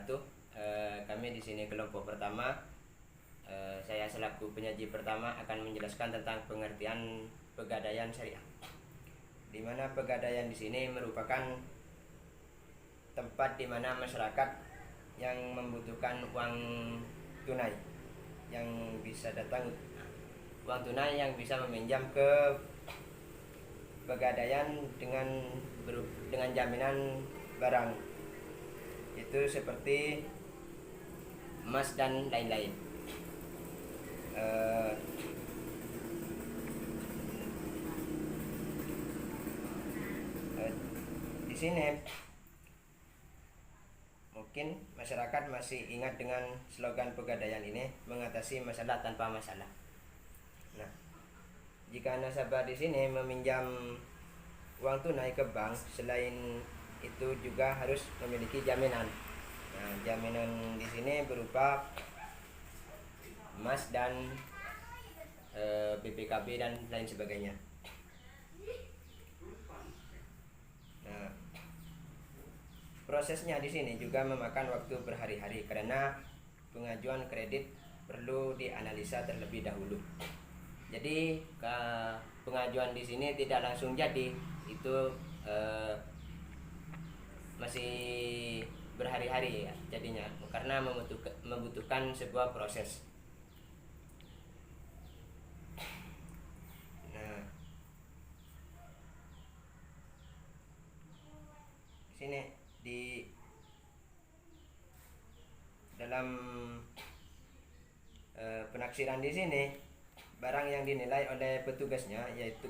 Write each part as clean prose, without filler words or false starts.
wabarakatuh. Kami di sini kelompok pertama. Saya selaku penyaji pertama akan menjelaskan tentang pengertian pegadaian syariah. Di mana pegadaian di sini merupakan tempat di mana masyarakat yang membutuhkan uang tunai yang bisa datang, uang tunai yang bisa meminjam ke pegadaian dengan jaminan barang, itu seperti emas dan lain-lain. Di sini mungkin masyarakat masih ingat dengan slogan pegadaian ini, mengatasi masalah tanpa masalah. Nah, jika nasabah di sini meminjam uang tunai ke bank, selain itu juga harus memiliki jaminan. Nah, jaminan di sini berupa emas dan BPKB dan lain sebagainya. Nah, prosesnya di sini juga memakan waktu berhari-hari karena pengajuan kredit perlu dianalisa terlebih dahulu. Jadi pengajuan di sini tidak langsung jadi, itu masih berhari-hari ya, jadinya karena membutuhkan sebuah proses. Nah, di sini di dalam penaksiran di sini, barang yang dinilai oleh petugasnya, yaitu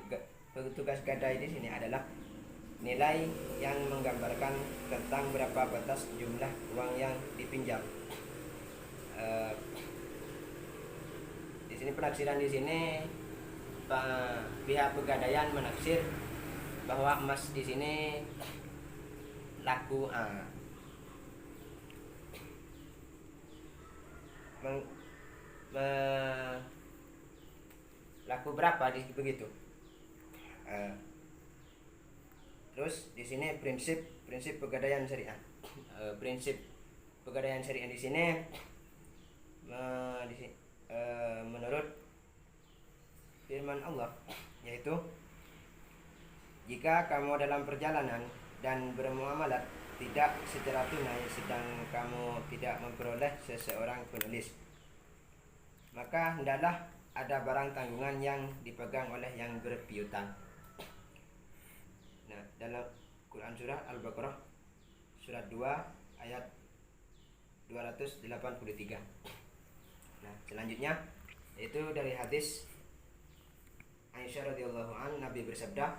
petugas gadai di sini, adalah nilai yang menggambarkan tentang berapa batas jumlah uang yang dipinjam. Di sini penaksiran di sini, pihak pegadaian menaksir bahwa emas di sini laku laku berapa begitu. Terus di sini prinsip pegadaian syariah. Prinsip pegadaian syariah di sini menurut firman Allah, yaitu jika kamu dalam perjalanan dan bermuamalat tidak secara tunai sedang kamu tidak memperoleh seseorang penulis, maka hendaklah ada barang tanggungan yang dipegang oleh yang berpiutang. Nah, dalam Quran surah Al-Baqarah surat 2 ayat 283. Nah, selanjutnya yaitu dari hadis Aisyah radhiyallahu anha, Nabi bersabda,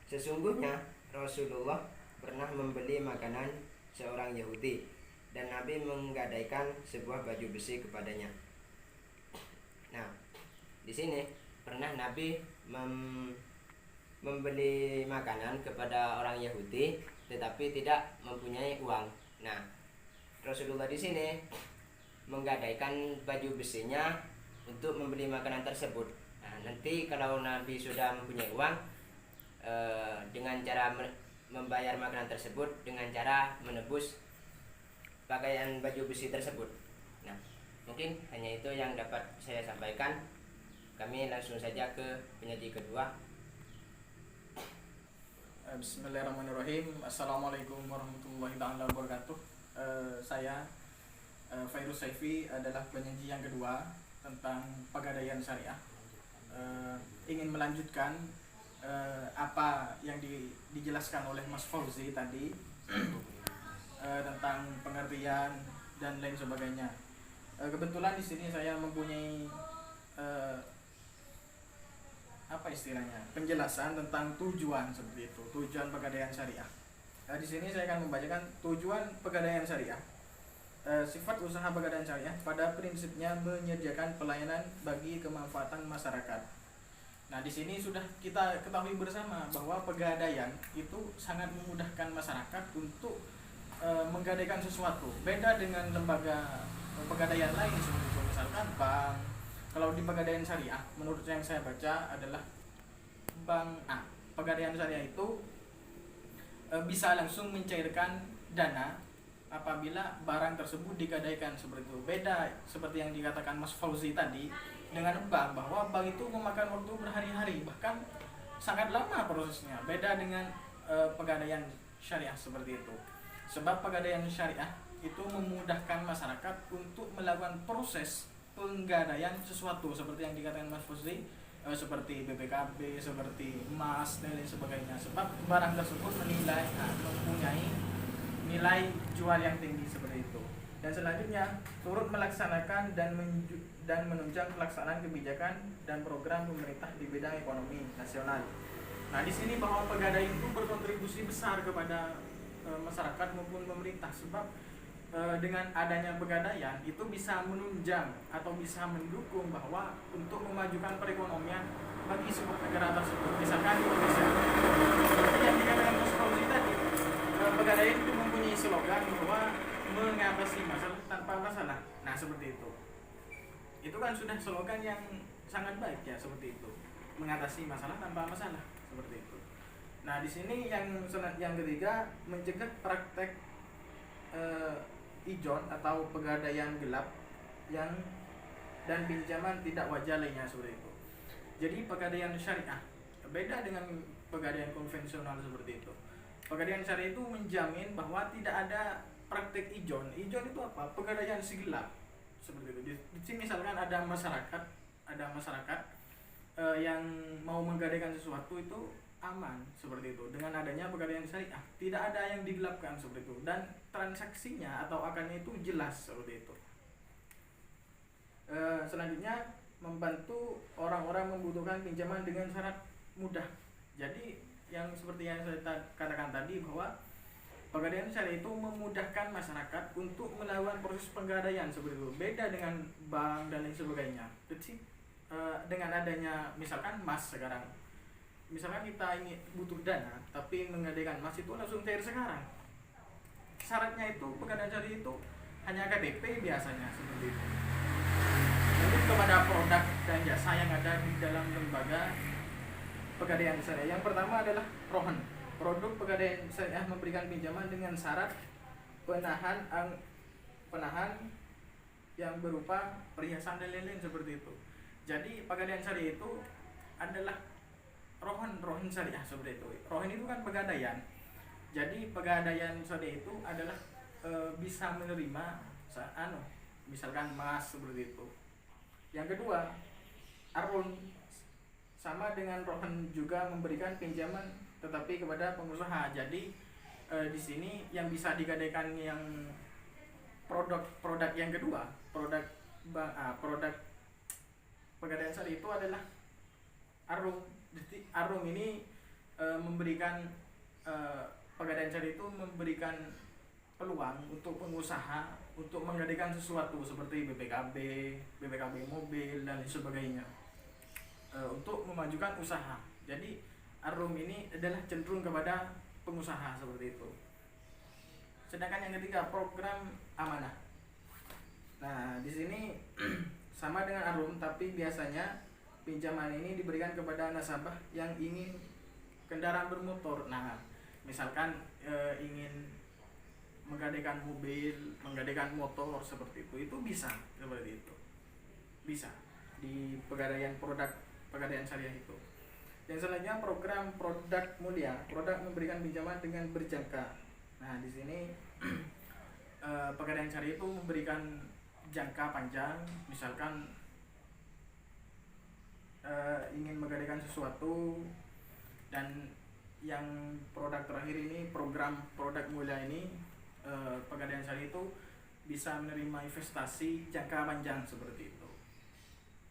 sesungguhnya Rasulullah pernah membeli makanan seorang Yahudi dan Nabi menggadaikan sebuah baju besi kepadanya. Nah, di sini pernah Nabi membeli makanan kepada orang Yahudi tetapi tidak mempunyai uang. Nah, Rasulullah di sini menggadaikan baju besinya untuk membeli makanan tersebut. Nah, nanti kalau Nabi sudah mempunyai uang, dengan cara membayar makanan tersebut dengan cara menebus pakaian baju besi tersebut. Nah, mungkin hanya itu yang dapat saya sampaikan. Kami langsung saja ke penyaji kedua. Bismillahirrahmanirrahim. Assalamualaikum warahmatullahi wabarakatuh. Saya Fairuz Saifi adalah penyaji yang kedua tentang pegadaian syariah. Ingin melanjutkan apa yang dijelaskan oleh Mas Fauzi tadi tentang pengertian dan lain sebagainya. Kebetulan di sini saya mempunyai penjelasan tentang tujuan seperti itu, tujuan pegadaian syariah. Di sini saya akan membacakan tujuan pegadaian syariah. Sifat usaha pegadaian syariah pada prinsipnya menyediakan pelayanan bagi kemanfaatan masyarakat. Nah, di sini sudah kita ketahui bersama bahwa pegadaian itu sangat memudahkan masyarakat untuk menggadaikan sesuatu. Beda dengan lembaga pegadaian lain seperti itu, misalkan bank. Kalau di pegadaian syariah, menurut yang saya baca adalah bank A. Pegadaian syariah itu bisa langsung mencairkan dana apabila barang tersebut digadaikan seperti itu. Beda seperti yang dikatakan Mas Fauzi tadi dengan bank, bahwa bank itu memakan waktu berhari-hari, bahkan sangat lama prosesnya. Beda dengan pegadaian syariah seperti itu. Sebab pegadaian syariah itu memudahkan masyarakat untuk melakukan proses penggadaian sesuatu seperti yang dikatakan Mas Fauzi, seperti BPKB, seperti emas dan lain sebagainya. Sebab barang tersebut mempunyai nilai jual yang tinggi seperti itu. Dan selanjutnya turut melaksanakan dan menunjang pelaksanaan kebijakan dan program pemerintah di bidang ekonomi nasional. Nah, di sini bahwa pegadaian itu berkontribusi besar kepada masyarakat maupun pemerintah, sebab dengan adanya pegadaian itu bisa menunjang atau bisa mendukung bahwa untuk memajukan perekonomian bagi sebuah negara tersebut. Misalkan Indonesia, seperti yang dikatakan Mas Fauzi tadi, pegadaian itu mempunyai slogan bahwa mengatasi masalah tanpa masalah. Nah, seperti itu. Itu kan sudah slogan yang sangat baik ya, seperti itu. Mengatasi masalah tanpa masalah, seperti itu. Nah, di sini yang ketiga, mencegah praktek ijon atau pegadaian gelap dan pinjaman tidak wajar lainnya seperti itu. Jadi pegadaian syariah beda dengan pegadaian konvensional seperti itu. Pegadaian syariah itu menjamin bahwa tidak ada praktek ijon. Ijon itu apa? Pegadaian gelap seperti itu. Di sini misalkan ada masyarakat yang mau menggadaikan sesuatu itu aman seperti itu. Dengan adanya pegadaian syariah tidak ada yang digelapkan seperti itu, dan transaksinya atau akannya itu jelas seperti itu. Selanjutnya, membantu orang-orang membutuhkan pinjaman dengan syarat mudah. Jadi yang seperti yang saya katakan tadi, bahwa pegadaian syariah itu memudahkan masyarakat untuk melakukan proses penggadaian seperti itu. Beda dengan bank dan lain sebagainya. Jadi dengan adanya misalkan emas sekarang, misalkan kita ingin butuh dana tapi menggadaikan emas itu langsung cair sekarang. Syaratnya itu pegadaian syariah itu hanya KTP biasanya seperti itu. Lanjut kepada produk dan jasa yang ada di dalam lembaga pegadaian syariah. Yang pertama adalah rohan. Produk pegadaian syariah memberikan pinjaman dengan syarat penahan yang berupa perhiasan dan lain-lain seperti itu. Jadi pegadaian syariah itu adalah rohan syariah seperti itu. Rohan itu kan pegadaian. Jadi pegadaian syariah itu adalah bisa menerima misalkan emas seperti itu. Yang kedua, arun, sama dengan rohan juga memberikan pinjaman tetapi kepada pengusaha. Jadi di sini yang bisa digadaikan yang produk yang kedua, produk pegadaian syariah itu adalah arum. Jadi arum ini memberikan pegadaian syariah itu memberikan peluang untuk pengusaha untuk menggadaikan sesuatu seperti BPKB mobil dan sebagainya, untuk memajukan usaha. Jadi arum ini adalah cenderung kepada pengusaha seperti itu. Sedangkan yang ketiga, program amanah. Nah, di sini sama dengan arum, tapi biasanya pinjaman ini diberikan kepada nasabah yang ingin kendaraan bermotor. Nah, misalkan ingin menggadaikan mobil, menggadaikan motor seperti itu bisa seperti itu. Bisa di pegadaian pegadaian syariah itu. Yang selanjutnya, program produk mulia. Produk memberikan pinjaman dengan berjangka. Nah, di sini pegadaian syariah itu memberikan jangka panjang, misalkan ingin menggadaikan sesuatu. Dan yang produk terakhir ini, program produk mulia ini, pegadaian syariah itu bisa menerima investasi jangka panjang seperti itu.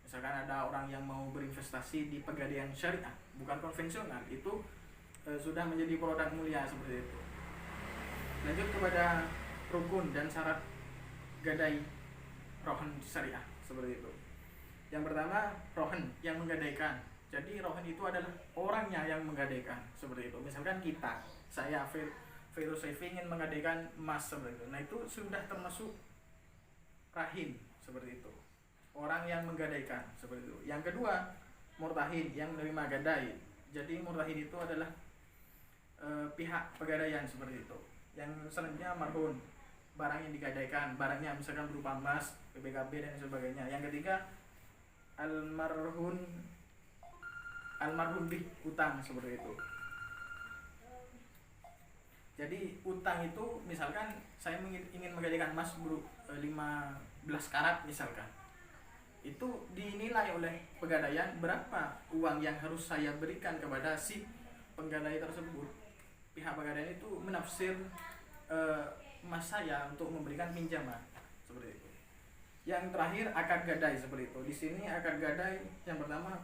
Misalkan ada orang yang mau berinvestasi di pegadaian syariah, bukan konvensional, itu sudah menjadi produk mulia seperti itu. Lanjut kepada rukun dan syarat gadai rohan syariah seperti itu. Yang pertama, rohan yang menggadaikan. Jadi rohan itu adalah orangnya yang menggadaikan seperti itu. Misalkan saya Virus ingin menggadaikan emas seperti itu. Nah, itu sudah termasuk rahin seperti itu. Orang yang menggadaikan seperti itu. Yang kedua, murtahin yang menerima gadai. Jadi murtahin itu adalah pihak pegadaian seperti itu. Yang selanjutnya marhun, barang yang digadaikan, barangnya misalkan berupa emas, PPKB dan sebagainya. Yang ketiga almarhum bih, utang, seperti itu. Jadi utang itu misalkan saya ingin menggadaikan emas 15 karat misalkan, itu dinilai oleh pegadaian berapa uang yang harus saya berikan kepada si penggadai tersebut. Pihak pegadaian itu menafsir emas saya untuk memberikan pinjaman, seperti itu. Yang terakhir akad gadai, seperti itu. Di sini akad gadai yang pertama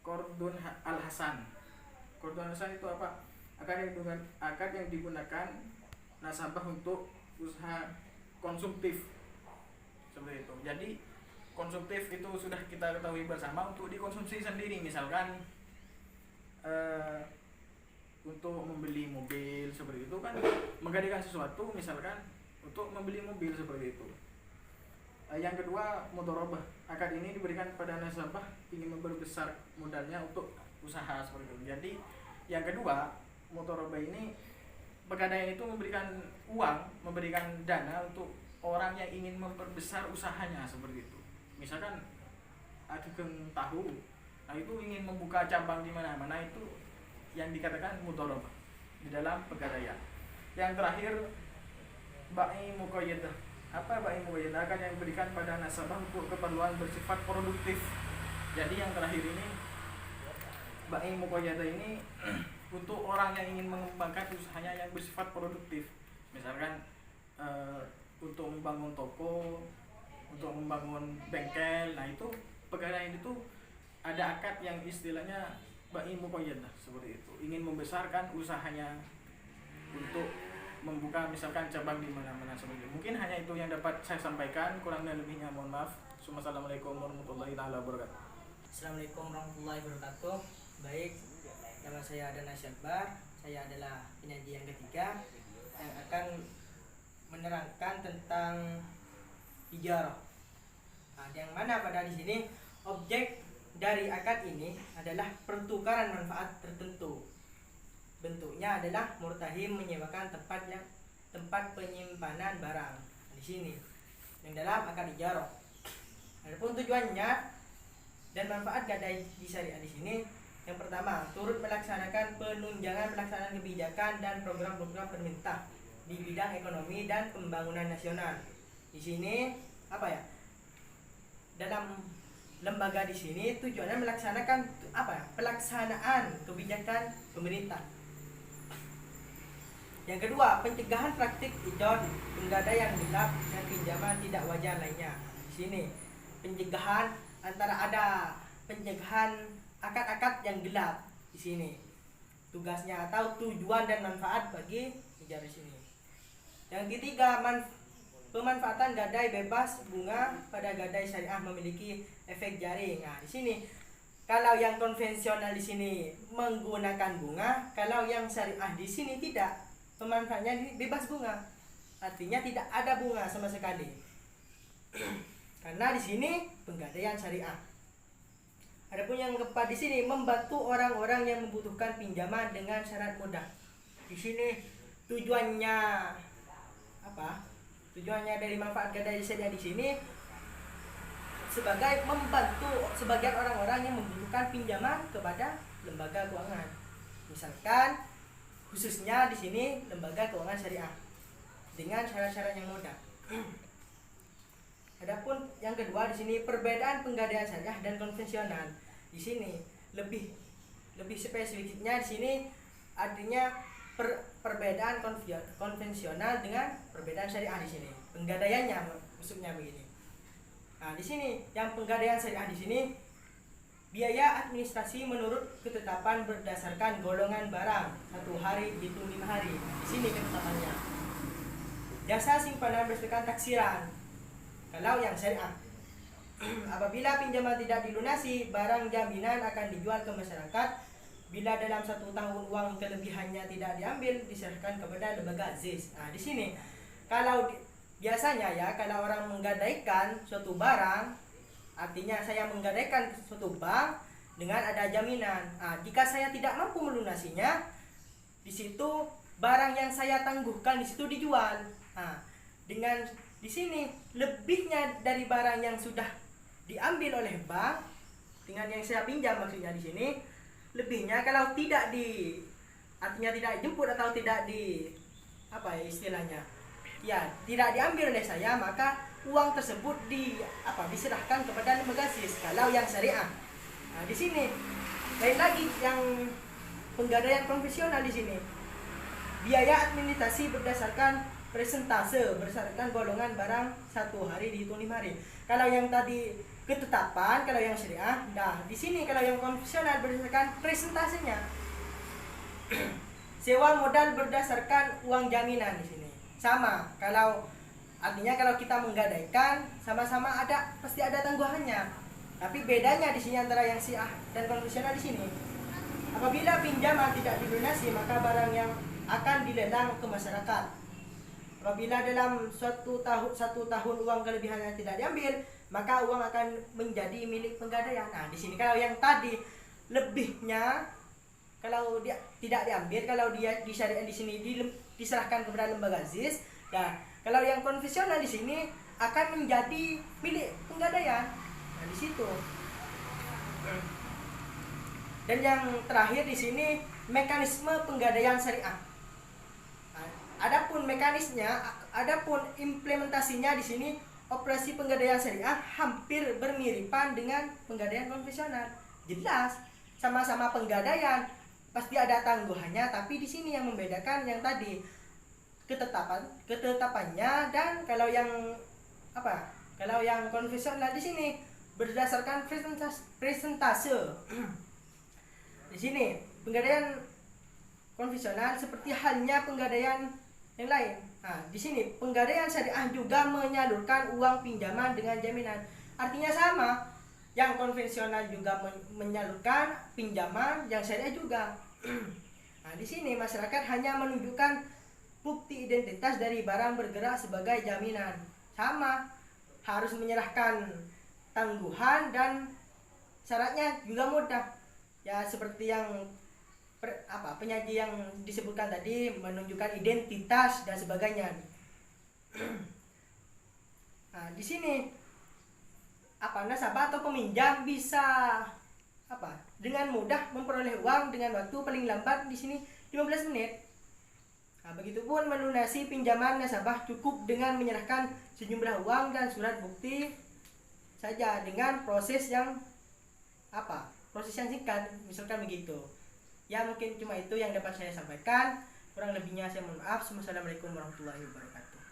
Qardun al-Hasan. Qardun al-Hasan itu apa? Akad yang digunakan nasabah untuk usaha konsumtif, seperti itu. Jadi konsumtif itu sudah kita ketahui bersama, untuk dikonsumsi sendiri, misalkan untuk membeli mobil, seperti itu kan, menggadaikan sesuatu misalkan untuk membeli mobil, seperti itu. Yang kedua mudharabah. Akad ini diberikan pada nasabah ingin memperbesar modalnya untuk usaha, seperti itu. Jadi yang kedua mudharabah ini, pegadaian itu memberikan uang, memberikan dana untuk orang yang ingin memperbesar usahanya, seperti itu. Misalkan ada geng tahu, nah itu ingin membuka cabang di mana-mana, itu yang dikatakan mudharabah di dalam pegadaian. Yang terakhir bai muqayyadah. Apa bai muqayyadah? Akan yang diberikan pada nasabah untuk keperluan bersifat produktif. Jadi yang terakhir ini bai muqayyadah ini untuk orang yang ingin mengembangkan usahanya yang bersifat produktif. Misalkan untuk membangun toko, untuk membangun bengkel. Nah itu pegadaian itu ada akad yang istilahnya bai muqayyadah, seperti itu. Ingin membesarkan usahanya untuk membuka misalkan cabang di mana-mana, seperti itu. Mungkin hanya itu yang dapat saya sampaikan, kurang dan lebihnya mohon maaf. Wassalamualaikum warahmatullahi wabarakatuh. Assalamualaikum warahmatullahi wabarakatuh. Baik, nama saya Adana Syakbar. Saya adalah penyaji yang ketiga yang akan menerangkan tentang ijarah. Nah, yang mana pada di sini objek dari akad ini adalah pertukaran manfaat tertentu. Bentuknya adalah murtahim menyewakan tempat penyimpanan barang. Di sini yang dalam akad ijarah. Adapun tujuannya dan manfaat gadai di syariah di sini, yang pertama, turut melaksanakan penunjangan pelaksanaan kebijakan dan program-program pemerintah di bidang ekonomi dan pembangunan nasional. Di sini apa ya? Dalam lembaga di sini tujuannya melaksanakan pelaksanaan kebijakan pemerintah. Yang kedua, pencegahan praktik ijor, penggadai yang gelap dan pinjaman tidak wajar lainnya. Di sini pencegahan antara ada pencegahan akad-akad yang gelap di sini. Tugasnya atau tujuan dan manfaat bagi ijar di sini. Yang ketiga, pemanfaatan gadai bebas bunga pada gadai syariah memiliki efek jaring. Nah, di sini kalau yang konvensional di sini menggunakan bunga, kalau yang syariah di sini tidak. Pemanfaatnya bebas bunga. Artinya tidak ada bunga sama sekali. Karena di sini penggadaian syariah. Adapun yang keempat di sini membantu orang-orang yang membutuhkan pinjaman dengan syarat mudah. Di sini tujuannya apa? Tujuannya dari manfaat gadai syariah di sini sebagai membantu sebagian orang-orang yang membutuhkan pinjaman kepada lembaga keuangan. Misalkan khususnya di sini lembaga keuangan syariah dengan syarat-syarat yang mudah. Adapun yang kedua di sini perbedaan penggadaian syariah dan konvensional. Di sini lebih spesifiknya di sini artinya perbedaan konvensional dengan perbedaan syariah di sini. Penggadaiannya maksudnya begini. Nah, di sini yang penggadaian syariah di sini biaya administrasi menurut ketetapan berdasarkan golongan barang 1 hari dihitung 5 hari. Di sini ketetapannya. Jasa simpanan berdasarkan taksiran. Kalau yang syariah, apabila pinjaman tidak dilunasi, barang jaminan akan dijual ke masyarakat. Bila dalam 1 tahun uang kelebihannya tidak diambil, diserahkan kepada lembaga ZIS. Nah, di sini kalau biasanya ya, kalau orang menggadaikan suatu barang, artinya saya menggadaikan suatu bank dengan ada jaminan. Nah, jika saya tidak mampu melunasinya, di situ barang yang saya tangguhkan di situ dijual. Nah, dengan di sini lebihnya dari barang yang sudah diambil oleh bank dengan yang saya pinjam, maksudnya di sini lebihnya kalau tidak artinya tidak dijemput atau tidak apa ya istilahnya, ya tidak diambil oleh saya, maka uang tersebut diserahkan kepada lembaga ZIS kalau yang syariah. Nah, di sini lain lagi yang penggadaian konvensional. Di sini biaya administrasi berdasarkan presentase, berdasarkan golongan barang 1 hari dihitung 5 hari. Kalau yang tadi ketetapan, kalau yang syariah, nah di sini kalau yang konvensional berdasarkan presentasenya. Sewa modal berdasarkan uang jaminan di sini. Sama, artinya kalau kita menggadaikan sama-sama pasti ada tangguhannya. Tapi bedanya di sini antara yang syariah dan konvensional di sini, apabila pinjaman tidak dilunasi maka barang yang akan dilelang ke masyarakat. Apabila dalam satu tahun uang kelebihannya tidak diambil, maka uang akan menjadi milik penggadaian. Nah, di sini kalau yang tadi lebihnya kalau dia tidak diambil, kalau dia disyariat di sini diserahkan kepada lembaga ZIS. Nah, kalau yang konvensional di sini akan menjadi milik penggadaian. Nah, di situ. Dan yang terakhir di sini mekanisme penggadaian syariah. Nah, adapun mekanisnya, adapun implementasinya di sini operasi penggadaian syariah hampir bermiripan dengan penggadaian konvensional. Jelas sama-sama penggadaian, pasti ada tangguhannya, tapi di sini yang membedakan yang tadi ketetapannya, dan kalau yang konvensional di sini berdasarkan presentase. Di sini penggadaian konvensional seperti halnya penggadaian yang lain. Nah, di sini penggadaian syariah juga menyalurkan uang pinjaman dengan jaminan. Artinya sama. Yang konvensional juga menyalurkan pinjaman, yang syariah juga. Nah, di sini masyarakat hanya menunjukkan bukti identitas dari barang bergerak sebagai jaminan. Sama, harus menyerahkan tangguhan dan syaratnya juga mudah. Ya seperti yang penyaji yang disebutkan tadi, menunjukkan identitas dan sebagainya. Nah, di sini nasabah atau peminjam bisa dengan mudah memperoleh uang dengan waktu paling lambat di sini 15 menit. Nah, begitupun melunasi pinjaman nasabah cukup dengan menyerahkan sejumlah uang dan surat bukti saja dengan proses yang singkat, misalkan begitu. Ya mungkin cuma itu yang dapat saya sampaikan. Kurang lebihnya saya mohon maaf. Wassalamualaikum warahmatullahi wabarakatuh.